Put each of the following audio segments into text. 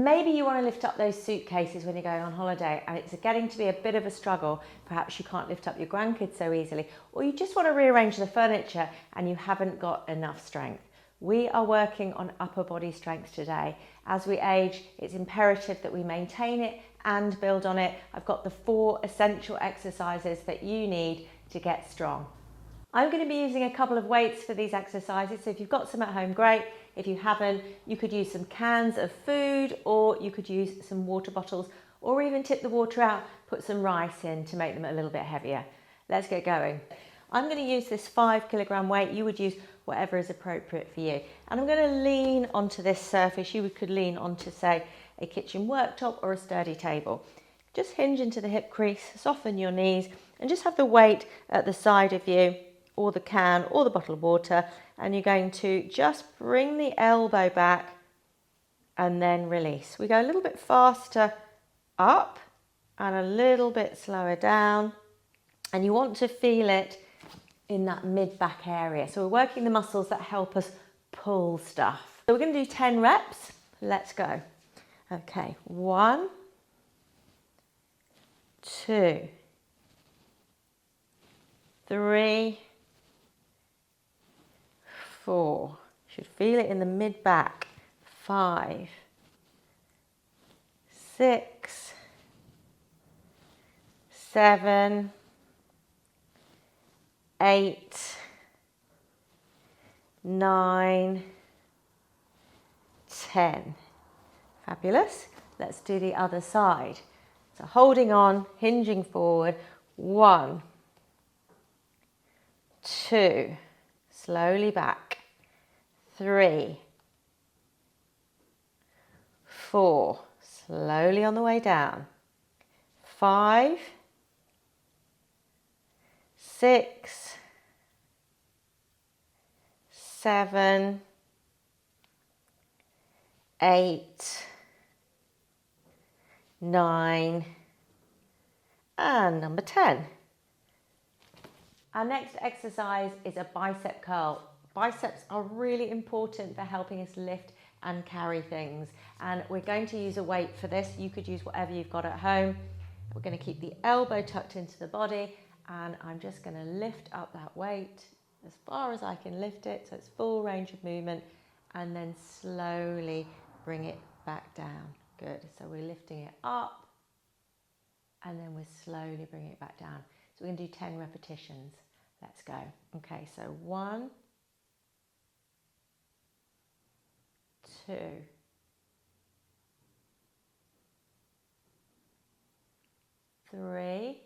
Maybe you want to lift up those suitcases when you're going on holiday and it's getting to be a bit of a struggle. Perhaps you can't lift up your grandkids so easily, or you just want to rearrange the furniture and you haven't got enough strength. We are working on upper body strength today. As we age, it's imperative that we maintain it and build on it. I've got the 4 essential exercises that you need to get strong. I'm going to be using a couple of weights for these exercises, so if you've got some at home, great. If you haven't, you could use some cans of food, or you could use some water bottles, or even tip the water out, put some rice in to make them a little bit heavier. Let's get going. I'm going to use this 5 kilogram weight. You would use whatever is appropriate for you. And I'm going to lean onto this surface. You could lean onto, say, a kitchen worktop or a sturdy table. Just hinge into the hip crease, soften your knees, and just have the weight at the side of you, or the can or the bottle of water, and you're going to just bring the elbow back and then release. We go a little bit faster up and a little bit slower down, and you want to feel it in that mid-back area. So we're working the muscles that help us pull stuff. So we're going to do 10 reps. Let's go. Okay, 1, 2, 3, 4, should feel it in the mid back, 5, 6, 7, 8, 9, 10. Fabulous. Let's do the other side. So holding on, hinging forward, 1, 2, slowly back, 3, 4, slowly on the way down, 5, 6, 7, 8, 9, and number 10. Our next exercise is a bicep curl. Biceps are really important for helping us lift and carry things. And we're going to use a weight for this. You could use whatever you've got at home. We're going to keep the elbow tucked into the body, and I'm just going to lift up that weight as far as I can lift it, so it's full range of movement, and then slowly bring it back down. Good. So we're lifting it up, and then we're slowly bringing it back down. So we're going to do 10 repetitions. Let's go. Okay, so 1, 2, 3,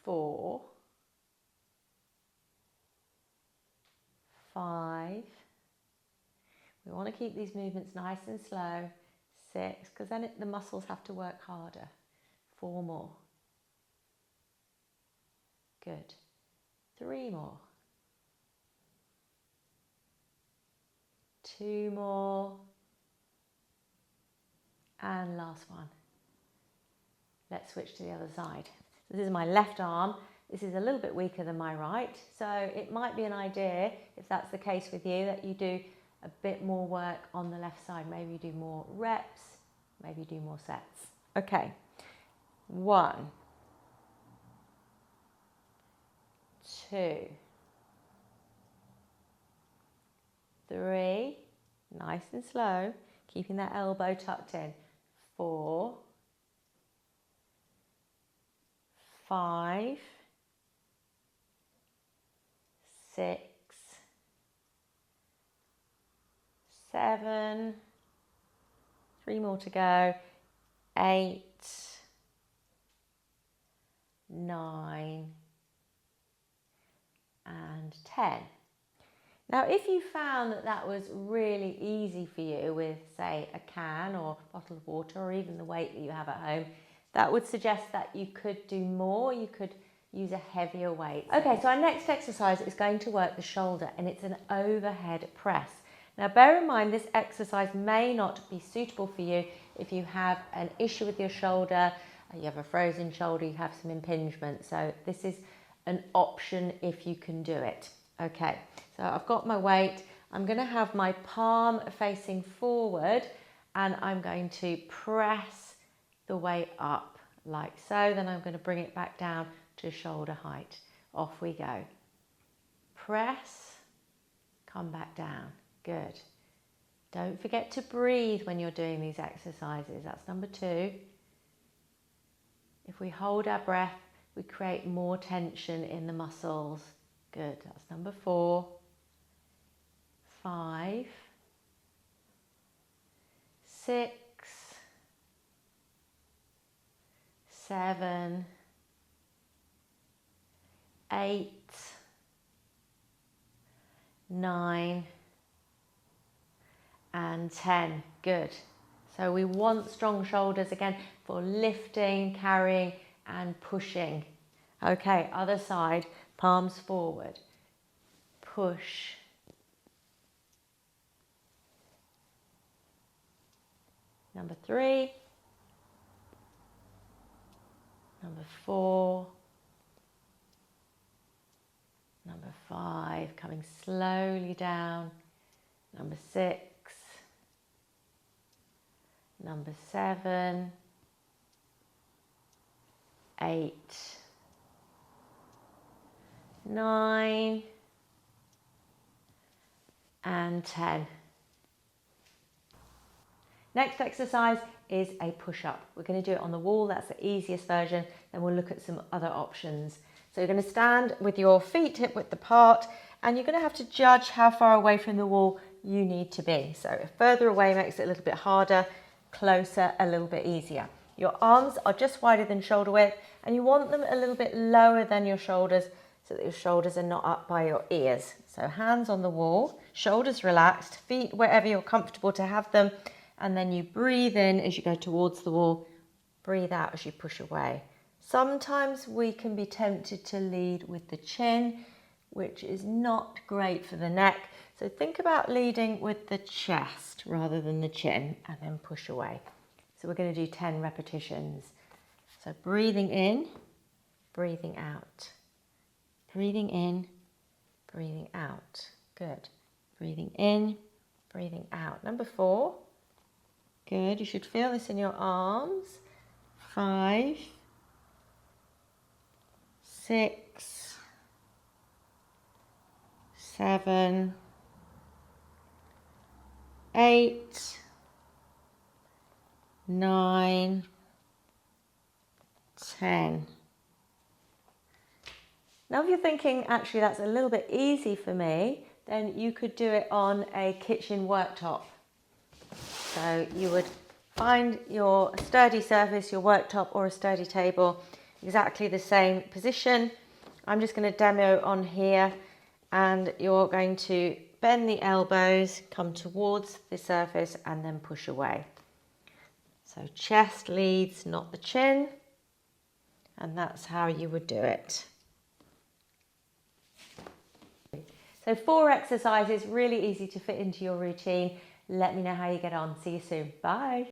4, 5. We want to keep these movements nice and slow. 6, because then the muscles have to work harder. 4 more. Good. 3 more. 2 more. And last one. Let's switch to the other side. This is my left arm. This is a little bit weaker than my right. So it might be an idea, if that's the case with you, that you do a bit more work on the left side. Maybe you do more reps, maybe you do more sets. Okay. 1, 2, 3, nice and slow, keeping that elbow tucked in. 4, 5, 6, 7, 3 more to go, 8, 9, and 10. Now, if you found that that was really easy for you with, say, a can or bottle of water, or even the weight that you have at home, that would suggest that you could do more. You could use a heavier weight. Okay, so our next exercise is going to work the shoulder, and it's an overhead press. Now, bear in mind, this exercise may not be suitable for you if you have an issue with your shoulder, you have a frozen shoulder, you have some impingement. So this is an option if you can do it. Okay, so I've got my weight. I'm going to have my palm facing forward and I'm going to press the weight up like so. Then I'm going to bring it back down to shoulder height. Off we go. Press, come back down. Good. Don't forget to breathe when you're doing these exercises. That's number 2. If we hold our breath, we create more tension in the muscles. Good. That's number 4. 5, 6, 7, 8, 9, and 10. Good. So we want strong shoulders again for lifting, carrying, and pushing. Okay, other side, palms forward. Push. Number 3. Number 4. Number 5, coming slowly down. Number 6. Number 7. 8. 9. And 10. Next exercise is a push-up. We're going to do it on the wall. That's the easiest version. Then we'll look at some other options. So you're going to stand with your feet hip width apart and you're going to have to judge how far away from the wall you need to be. So further away makes it a little bit harder, closer a little bit easier. Your arms are just wider than shoulder width and you want them a little bit lower than your shoulders so that your shoulders are not up by your ears. So hands on the wall, shoulders relaxed, feet wherever you're comfortable to have them. And then you breathe in as you go towards the wall, breathe out as you push away. Sometimes we can be tempted to lead with the chin, which is not great for the neck. So think about leading with the chest rather than the chin and then push away. So we're going to do 10 repetitions. So breathing in, breathing out. Breathing in, breathing out. Good. Breathing in, breathing out. Number 4. Good. You should feel this in your arms. 5, 6, 7, 8, 9, 10. Now if you're thinking, actually that's a little bit easy for me, then you could do it on a kitchen worktop. So you would find your sturdy surface, your worktop or a sturdy table, exactly the same position. I'm just going to demo on here and you're going to bend the elbows, come towards the surface and then push away. So chest leads, not the chin. And that's how you would do it. So 4 exercises, really easy to fit into your routine. Let me know how you get on. See you soon. Bye.